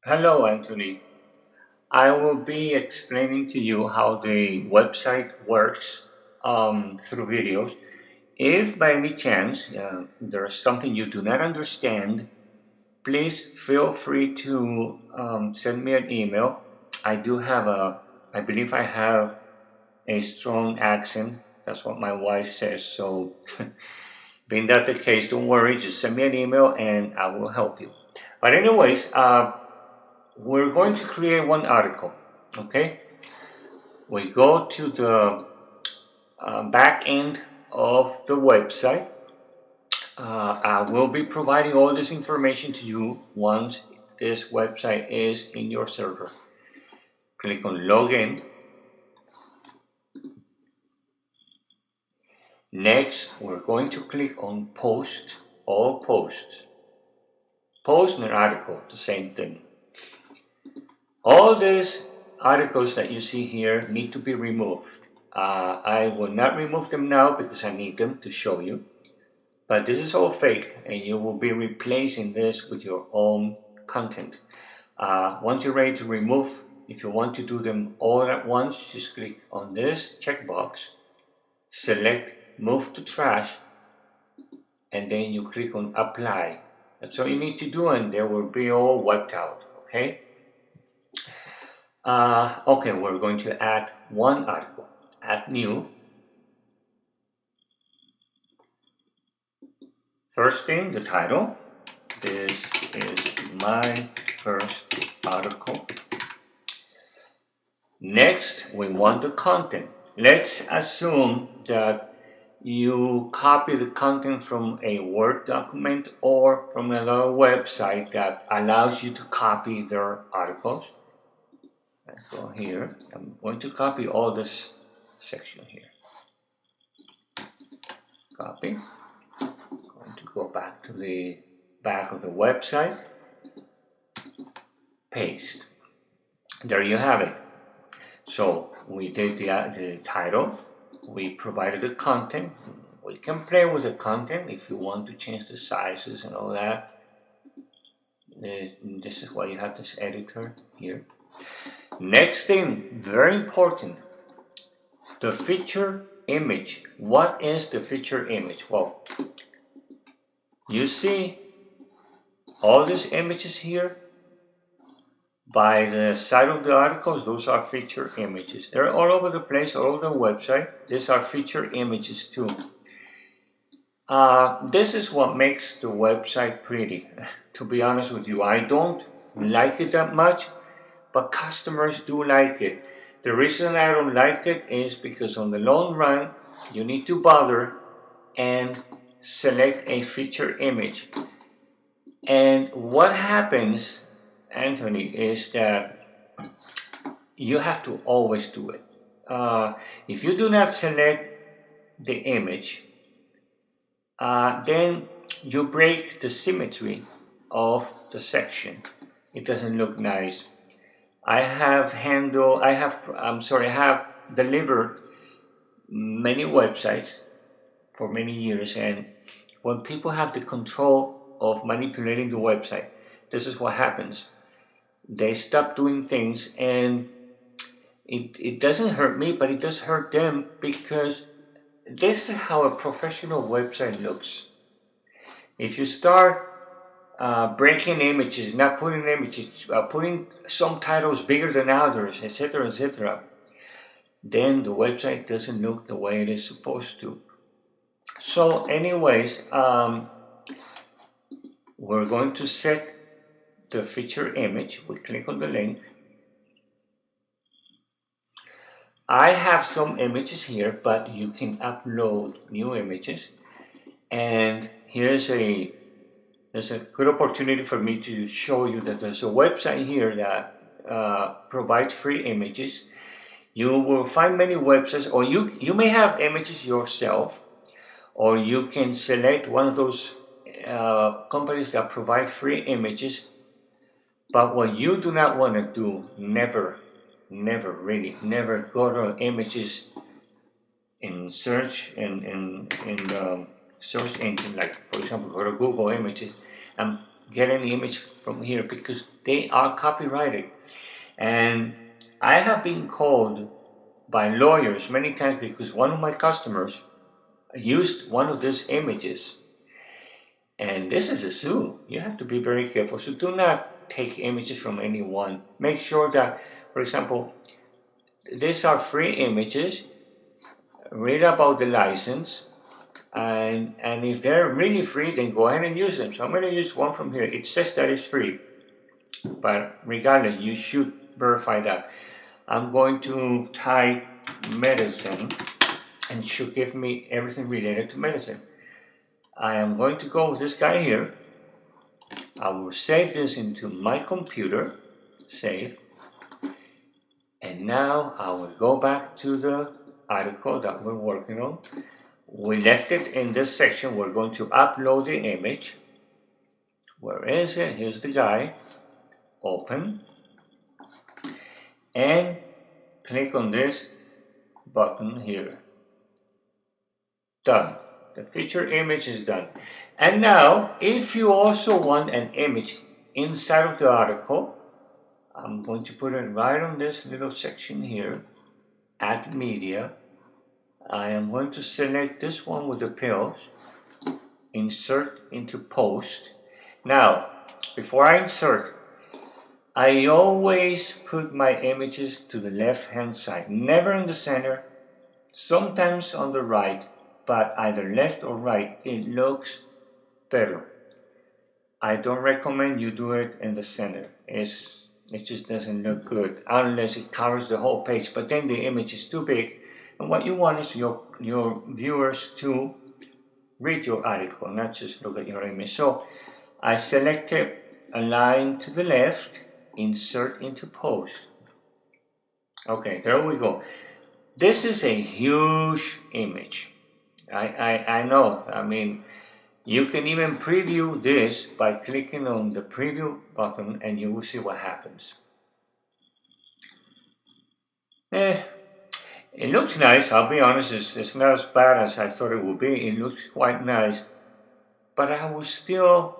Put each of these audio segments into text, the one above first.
Hello, Anthony. I will be explaining to you how the website works through videos. If by any chance there's something you do not understand, please feel free to send me an email. I believe I have a strong accent. That's what my wife says. So, being that the case, don't worry, just send me an email and I will help you. But, anyways, we're going to create one article, okay? We go to the back end of the website. I will be providing all this information to you once this website is in your server. Click on login. Next, we're going to click on post, all posts. Post and article, the same thing. All these articles that you see here need to be removed. I will not remove them now because I need them to show you. But this is all fake and you will be replacing this with your own content. Once you're ready to remove, if you want to do them all at once, just click on this checkbox, select move to trash, and then you click on apply. That's all you need to do and they will be all wiped out, okay? Okay, we're going to add one article. Add new. First thing, the title. This is my first article. Next, we want the content. Let's assume that you copy the content from a Word document or from another website that allows you to copy their articles. Let's go here. I'm going to copy all this section here. Copy. Going to go back to the back of the website. Paste. There you have it. So we did the title, we provided the content. We can play with the content if you want to change the sizes and all that. This is why you have this editor here. Next thing, very important, the feature image. What is the feature image? Well, you see all these images here by the side of the articles. Those are feature images. They're all over the place, all over the website. These are feature images too. This is what makes the website pretty. To be honest with you, I don't like it that much, but customers do like it. The reason I don't like it is because on the long run, you need to bother and select a feature image. And what happens, Anthony, is that you have to always do it. If you do not select the image, then you break the symmetry of the section. It doesn't look nice. I have delivered many websites for many years, and when people have the control of manipulating the website, this is what happens. They stop doing things, and it doesn't hurt me, but it does hurt them, because this is how a professional website looks. If you start breaking images, not putting images, putting some titles bigger than others, etc., then the website doesn't look the way it is supposed to. So anyways, we're going to set the feature image. We click on the link. I have some images here, but you can upload new images. And there's a good opportunity for me to show you that there's a website here that provides free images. You will find many websites, or you may have images yourself, or you can select one of those companies that provide free images. But what you do not want to do, never go to images in search in search engine, like for example go to Google Images and get any image from here because they are copyrighted. And I have been called by lawyers many times because one of my customers used one of these images. And this is a zoo. You have to be very careful. So do not take images from anyone. Make sure that, for example, these are free images. Read about the license. And if they're really free, then go ahead and use them. So I'm going to use one from here. It says that it's free. But regardless, you should verify that. I'm going to type medicine and it should give me everything related to medicine. I am going to go with this guy here. I will save this into my computer, save. And now I will go back to the article that we're working on. We left it in this section. We're going to upload the image. Where is it? Here's the guy. Open. And click on this button here. Done. The feature image is done. And now, if you also want an image inside of the article, I'm going to put it right on this little section here, Add Media. I am going to select this one with the pills, insert into post. Now, before I insert, I always put my images to the left-hand side, never in the center, sometimes on the right, but either left or right, it looks better. I don't recommend you do it in the center. It just doesn't look good unless it covers the whole page, but then the image is too big. And what you want is your viewers to read your article, not just look at your image. So I selected align to the left, insert into post. Okay, there we go. This is a huge image. I know. I mean, you can even preview this by clicking on the preview button and you will see what happens. It looks nice. I'll be honest, it's not as bad as I thought it would be. It looks quite nice. But I will still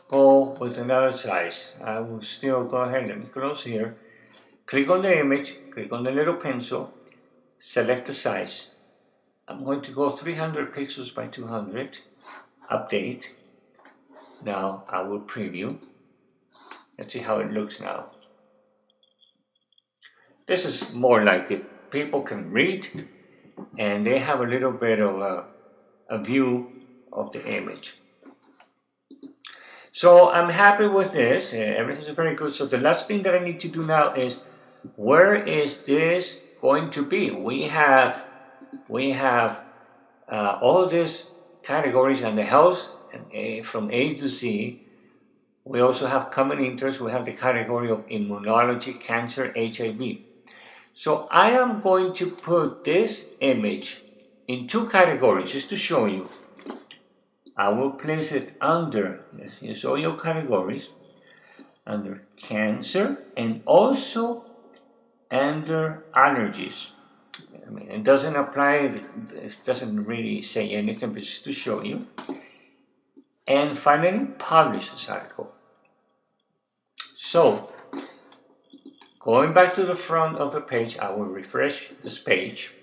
go with another size. I will still go ahead. Let me close here. Click on the image, click on the little pencil, select the size. I'm going to go 300 pixels by 200, update. Now I will preview. Let's see how it looks now. This is more like it. People can read and they have a little bit of a view of the image. So I'm happy with this. Everything's very good. So the last thing that I need to do now is, where is this going to be? We have all these categories and the health from A to Z. We also have common interest. We have the category of immunology, cancer, HIV. So I am going to put this image in two categories just to show you. I will place it under, here's all your categories, under cancer and also under allergies. I mean, it doesn't apply, it doesn't really say anything, but just to show you. And finally, publish this article. So, going back to the front of the page, I will refresh this page.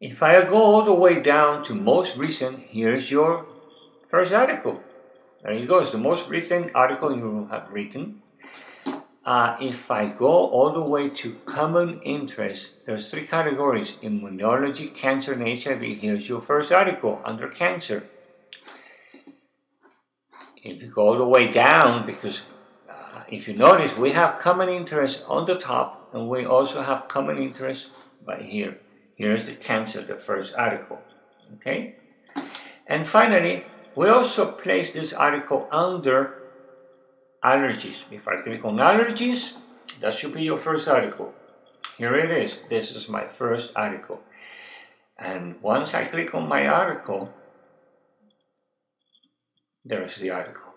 If I go all the way down to most recent, here's your first article. There you go, it's the most recent article you have written. If I go all the way to common interest, there's three categories: immunology, cancer, and HIV. Here's your first article under cancer. If you go all the way down, because if you notice, we have common interest on the top, and we also have common interest by here. Here's the cancer, the first article. Okay? And finally, we also place this article under allergies. If I click on allergies, that should be your first article. Here it is. This is my first article. And once I click on my article, there's the article.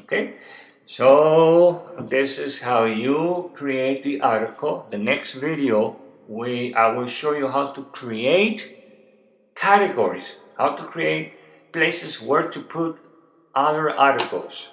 Okay? So this is how you create the article. The next video, I will show you how to create categories, how to create places where to put other articles.